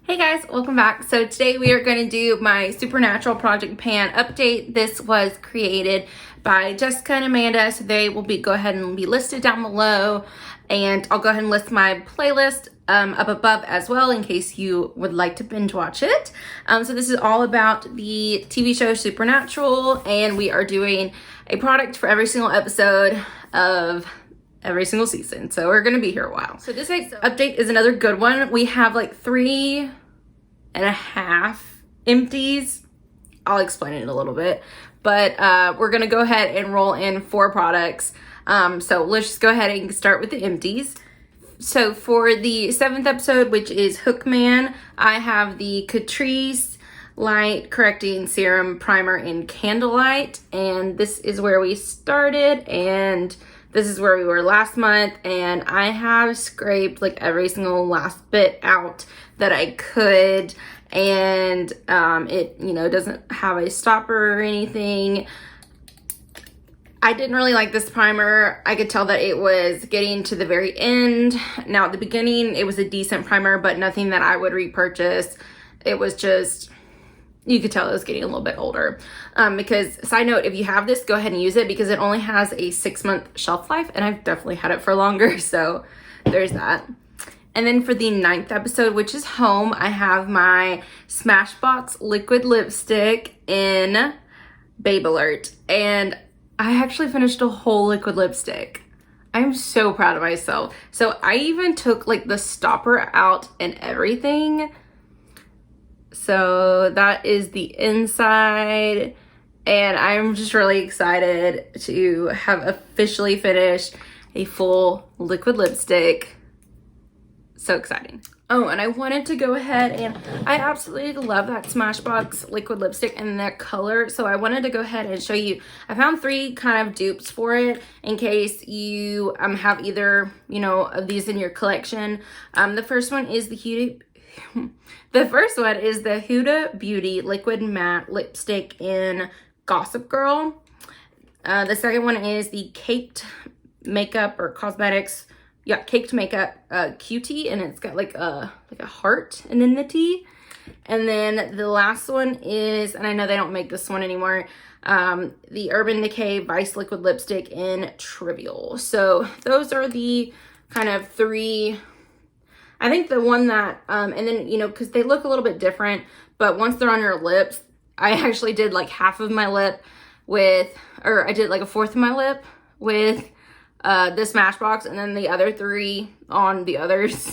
Hey guys, welcome back. So today we are going to do my Supernatural Project Pan update. This was created by Jessica and Amanda, so they will go ahead and be listed down below, and I'll go ahead and list my playlist up above as well in case you would like to binge watch it. So this is all about the TV show Supernatural, and we are doing a product for every single episode of every single season, so we're gonna be here a while. So this update is another good one. We have like 3.5 empties. I'll explain it in a little bit, but we're gonna go ahead and roll in 4 products. So let's just go ahead and start with the empties. So for the 7th episode, which is Hookman, I have the Catrice Light Correcting Serum Primer in Candlelight, and this is where we started, and this is where we were last month, and I have scraped like every single last bit out that I could, and it, doesn't have a stopper or anything. I didn't really like this primer. I could tell that it was getting to the very end. Now at the beginning, it was a decent primer, but nothing that I would repurchase. It was just, you could tell it was getting a little bit older. Because, side note, if you have this, go ahead and use it because it only has a 6-month shelf life, and I've definitely had it for longer, so there's that. And then for the 9th episode, which is Home, I have my Smashbox liquid lipstick in Babe Alert, and I actually finished a whole liquid lipstick. I'm so proud of myself. So I even took like the stopper out and everything. So that is the inside, and I'm just really excited to have officially finished a full liquid lipstick. So exciting. Oh, and I wanted to go ahead, and I absolutely love that Smashbox liquid lipstick and that color, so I wanted to go ahead and show you. I found 3 kind of dupes for it in case you have either, of these in your collection. The first one is the Huda Beauty Liquid Matte Lipstick in Gossip Girl. The second one is the Caked Makeup or Cosmetics, Caked Makeup Cutie, and it's got like a heart and then the T. And then the last one is, and I know they don't make this one anymore, the Urban Decay Vice Liquid Lipstick in Trivial. So those are the kind of 3. I think the one that, and then, because they look a little bit different, but once they're on your lips, I actually did like half of my lip with, or I did like a fourth of my lip with this Smashbox, and then the other 3 on the others.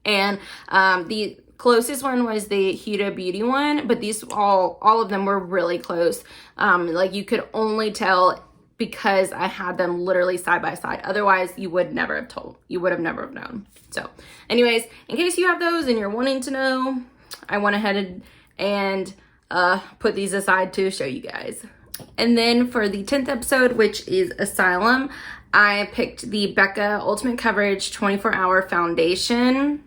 And the closest one was the Huda Beauty one, but these all of them were really close. Like you could only tell because I had them literally side by side. Otherwise, you would never have told. You would have never have known. So anyways, in case you have those and you're wanting to know, I went ahead and put these aside to show you guys. And then for the 10th episode, which is Asylum, I picked the Becca Ultimate Coverage 24-Hour Foundation.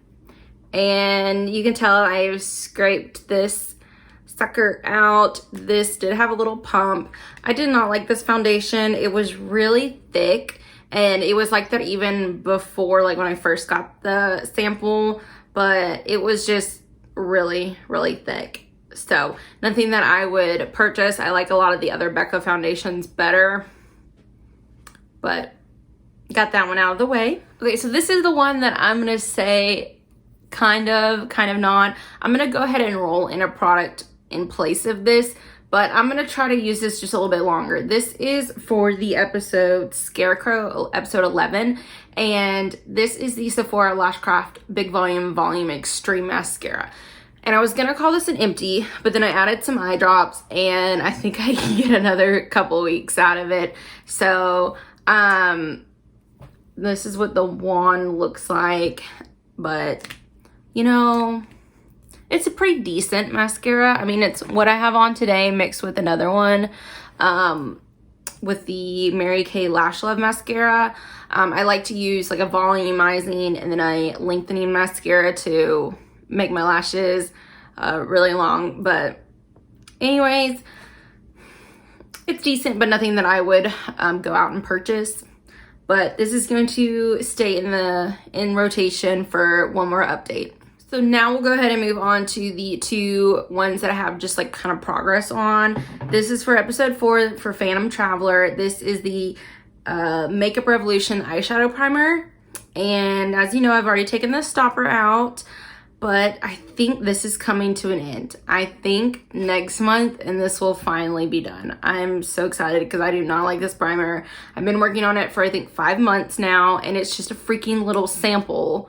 And you can tell I've scraped this sucker out. This did have a little pump. I did not like this foundation. It was really thick, and it was like that even before, like when I first got the sample, but it was just really, really thick. So nothing that I would purchase. I like a lot of the other Becca foundations better, but got that one out of the way. Okay, so this is the one that I'm gonna say kind of not. I'm gonna go ahead and roll in a product in place of this, but I'm gonna try to use this just a little bit longer. This is for the episode Scarecrow, episode 11, and this is the Sephora Lashcraft Big Volume Extreme Mascara. And I was gonna call this an empty, but then I added some eye drops, and I think I can get another couple weeks out of it. So this is what the wand looks like, but it's a pretty decent mascara. I mean, it's what I have on today mixed with another one with the Mary Kay Lash Love mascara. I like to use like a volumizing and then a lengthening mascara to make my lashes really long. But anyways, it's decent, but nothing that I would go out and purchase. But this is going to stay in rotation for one more update. So now we'll go ahead and move on to the two ones that I have just like kind of progress on. This is for episode 4 for Phantom Traveler. This is the Makeup Revolution eyeshadow primer. And as you know, I've already taken the stopper out, but I think this is coming to an end. I think next month, and this will finally be done. I'm so excited because I do not like this primer. I've been working on it for I think 5 months now, and it's just a freaking little sample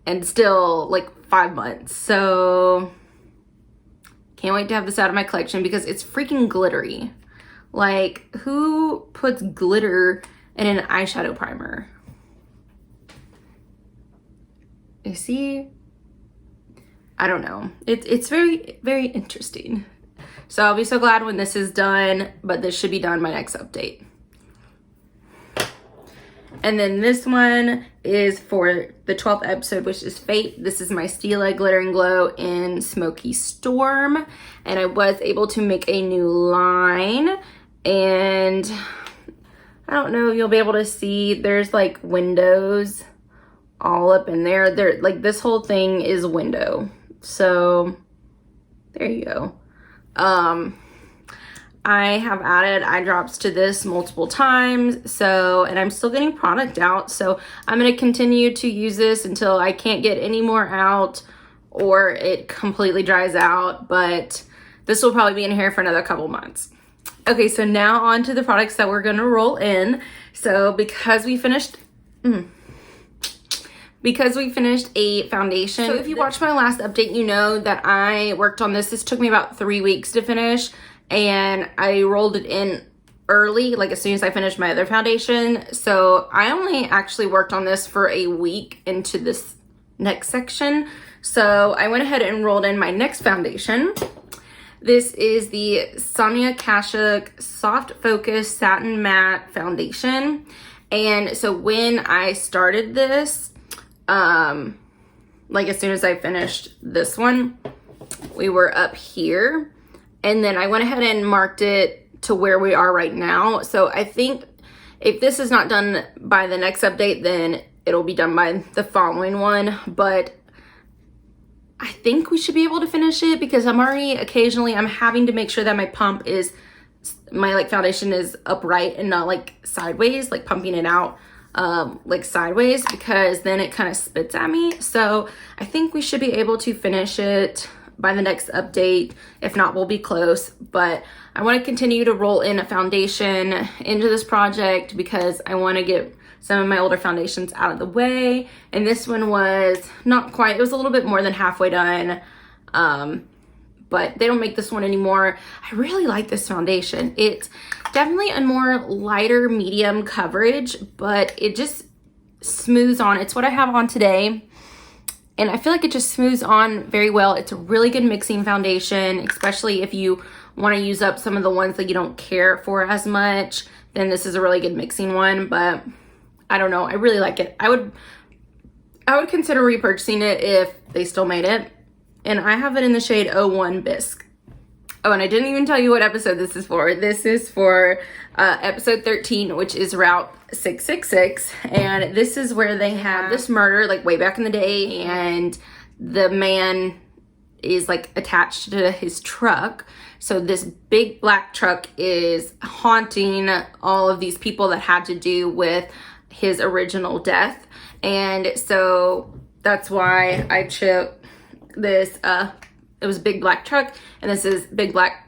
and still like 5 months. So can't wait to have this out of my collection because it's freaking glittery. Like, who puts glitter in an eyeshadow primer? You see? I don't know. It's very, very interesting. So I'll be so glad when this is done, but this should be done by next update. And then this one is for the 12th episode, which is Fate. This is my Stila Glitter and Glow in Smoky Storm. And I was able to make a new line. And I don't know if you'll be able to see, there's like windows all up in there. Like this whole thing is window. So there you go. I have added eye drops to this multiple times, so, and I'm still getting product out, so I'm going to continue to use this until I can't get any more out or it completely dries out, but this will probably be in here for another couple months. Okay, so now on to the products that we're going to roll in. So because we finished a foundation. So if you watched my last update, you know that I worked on this. This took me about 3 weeks to finish, and I rolled it in early, like as soon as I finished my other foundation. So I only actually worked on this for a week into this next section. So I went ahead and rolled in my next foundation. This is the Sonia Kashuk Soft Focus Satin Matte Foundation. And so when I started this, like as soon as I finished this one, we were up here, and then I went ahead and marked it to where we are right now. So I think if this is not done by the next update, then it'll be done by the following one, but I think we should be able to finish it because I'm having to make sure that my like foundation is upright and not like sideways, like pumping it out like sideways, because then it kind of spits at me. So I think we should be able to finish it by the next update. If not, we'll be close, but I want to continue to roll in a foundation into this project because I want to get some of my older foundations out of the way. And this one was not quite, it was a little bit more than halfway done, but they don't make this one anymore. I really like this foundation. It's definitely a more lighter medium coverage, but it just smooths on. It's what I have on today, and I feel like it just smooths on very well. It's a really good mixing foundation, especially if you want to use up some of the ones that you don't care for as much, then this is a really good mixing one. But I don't know, I really like it. I would consider repurchasing it if they still made it. And I have it in the shade 01 Bisque. Oh, and I didn't even tell you what episode this is for. This is for episode 13, which is Route 666. And this is where they have this murder, like way back in the day. And the man is like attached to his truck. So this big black truck is haunting all of these people that had to do with his original death. And so that's why I chose this. It was a big black truck, and this is big black,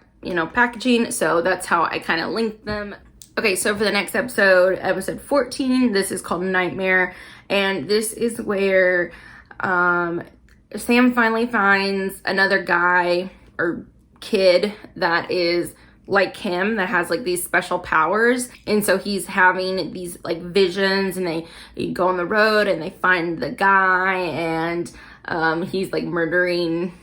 packaging. So that's how I kind of linked them. Okay, so for the next episode, episode 14, this is called Nightmare. And this is where Sam finally finds another guy or kid that is like him, that has like these special powers. And so he's having these like visions, and they go on the road and they find the guy, and he's like murdering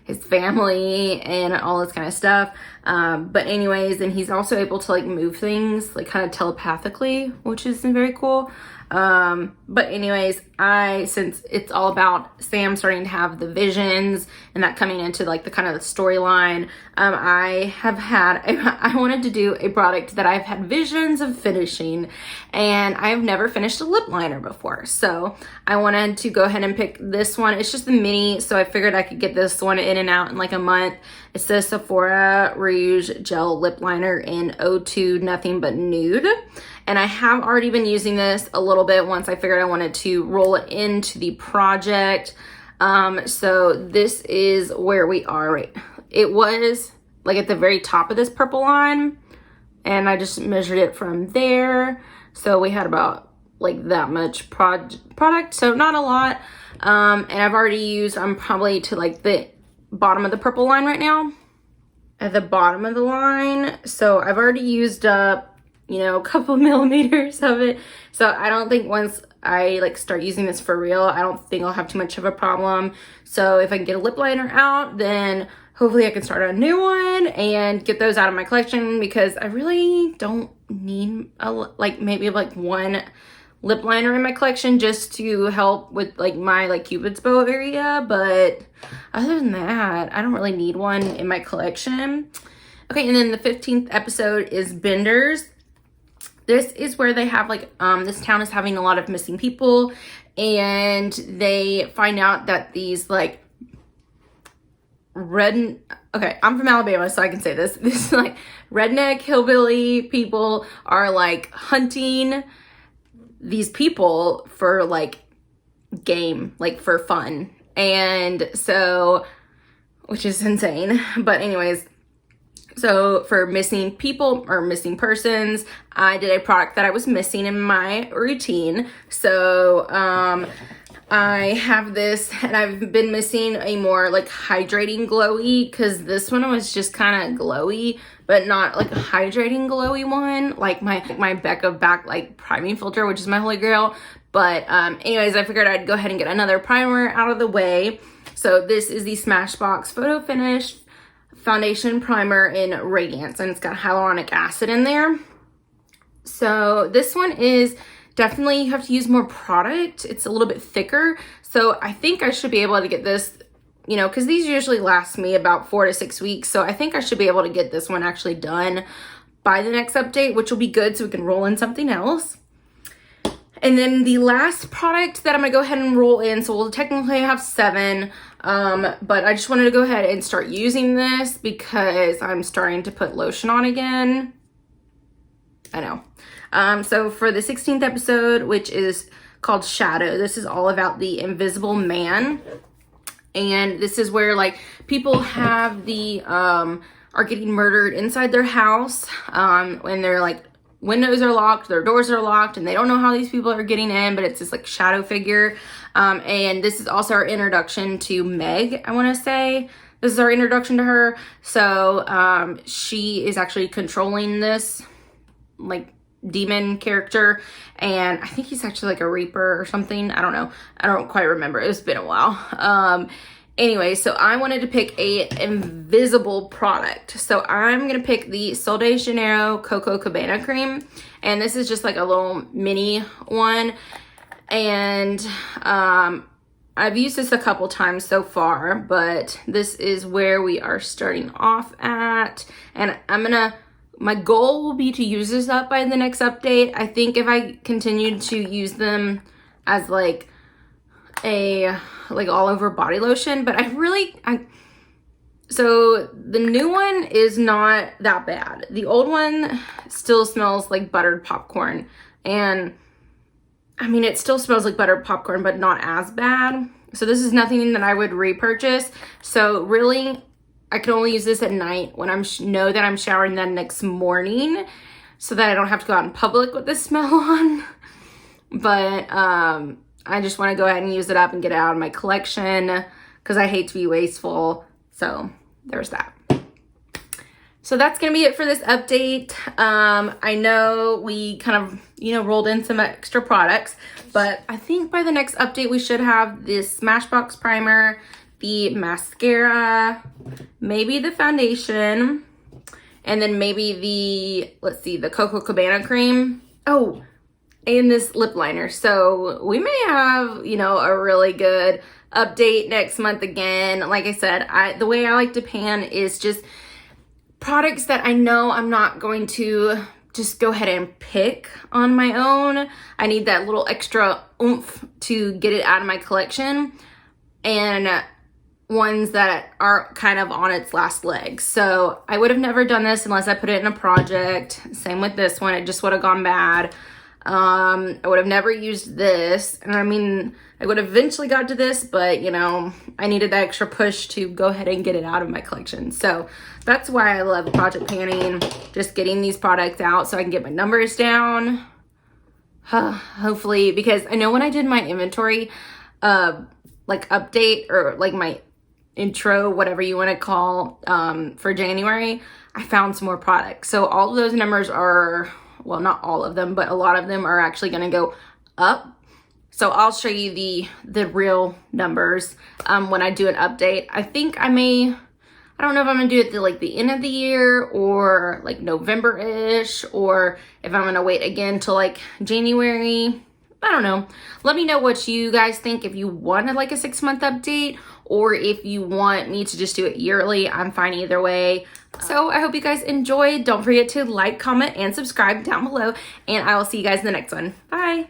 his family and all this kind of stuff. But anyways, and he's also able to like move things like kind of telepathically, which is very cool. But anyways, since it's all about Sam starting to have the visions and that coming into like the kind of the storyline, I wanted to do a product that I've had visions of finishing, and I've never finished a lip liner before. So I wanted to go ahead and pick this one. It's just the mini, so I figured I could get this one in and out in like a month. It's the Sephora Rouge Gel Lip Liner in 02 Nothing But Nude. And I have already been using this a little bit once I figured I wanted to roll it into the project. So this is where we are right. It was like at the very top of this purple line, and I just measured it from there. So we had about like that much product, so not a lot. And I've already used, I'm probably to like the bottom of the purple line right now. At the bottom of the line. So I've already used up, you know, a couple millimeters of it. So I don't think once I like start using this for real, I don't think I'll have too much of a problem. So if I can get a lip liner out, then hopefully I can start a new one and get those out of my collection, because I really don't need maybe one lip liner in my collection just to help with like my like Cupid's bow area. But other than that, I don't really need one in my collection. Okay, and then the 15th episode is Benders. This is where they have like, this town is having a lot of missing people, and they find out that these like okay, I'm from Alabama, so I can say this. This is like redneck hillbilly people are like hunting these people for like game, like for fun. And so, which is insane. But anyways, so for missing people or missing persons, I did a product that I was missing in my routine. So I have this, and I've been missing a more like hydrating glowy, because this one was just kind of glowy, but not like a hydrating glowy one, like my Becca back like priming filter, which is my holy grail. But anyways, I figured I'd go ahead and get another primer out of the way. So this is the Smashbox Photo Finish Foundation Primer in Radiance, and it's got hyaluronic acid in there. So this one is definitely, you have to use more product. It's a little bit thicker. So I think I should be able to get this, you know, because these usually last me about 4 to 6 weeks. So I think I should be able to get this one actually done by the next update, which will be good, so we can roll in something else. And then the last product that I'm going to go ahead and roll in, so we'll technically have 7, but I just wanted to go ahead and start using this because I'm starting to put lotion on again. I know. So for the 16th episode, which is called Shadow, this is all about the invisible man. And this is where like people have are getting murdered inside their house, when they're like, windows are locked, their doors are locked, and they don't know how these people are getting in, but it's this like shadow figure. And this is also our introduction to Meg, I want to say. This is our introduction to her. So she is actually controlling this like demon character, and I think he's actually like a reaper or something. I don't know. I don't quite remember. It's been a while. Anyway, so I wanted to pick a invisible product. So I'm going to pick the Sol de Janeiro Coco Cabana Cream. And this is just like a little mini one. And I've used this a couple times so far, but this is where we are starting off at. And my goal will be to use this up by the next update. I think if I continue to use them as like a all over body lotion, but so the new one is not that bad. The old one still smells like buttered popcorn, and I mean, it still smells like buttered popcorn, but not as bad. So this is nothing that I would repurchase. So really, I can only use this at night when know that I'm showering the next morning, so that I don't have to go out in public with this smell on. But I just want to go ahead and use it up and get it out of my collection, because I hate to be wasteful. So there's that. So that's going to be it for this update. I know we kind of, rolled in some extra products, but I think by the next update, we should have this Smashbox primer, the mascara, maybe the foundation, and then maybe the Coco Cabana cream. Oh, and this lip liner. So we may have, you know, a really good update next month again. Like I said, the way I like to pan is just products that I know I'm not going to just go ahead and pick on my own. I need that little extra oomph to get it out of my collection, and ones that are kind of on its last legs. So I would have never done this unless I put it in a project. Same with this one, it just would have gone bad. I would have never used this. And I mean, I would have eventually got to this, but you know, I needed that extra push to go ahead and get it out of my collection. So that's why I love project panning, just getting these products out so I can get my numbers down. Hopefully, because I know when I did my inventory, like update, or like my intro, whatever you want to call, for January, I found some more products. So all of those numbers are, well, not all of them, but a lot of them are actually going to go up. So I'll show you the real numbers when I do an update. I think I don't know if I'm going to do it at the end of the year or like November-ish, or if I'm going to wait again till like January. I don't know. Let me know what you guys think, if you want like a 6-month update, or if you want me to just do it yearly. I'm fine either way. So I hope you guys enjoyed. Don't forget to like, comment, and subscribe down below, and I will see you guys in the next one. Bye.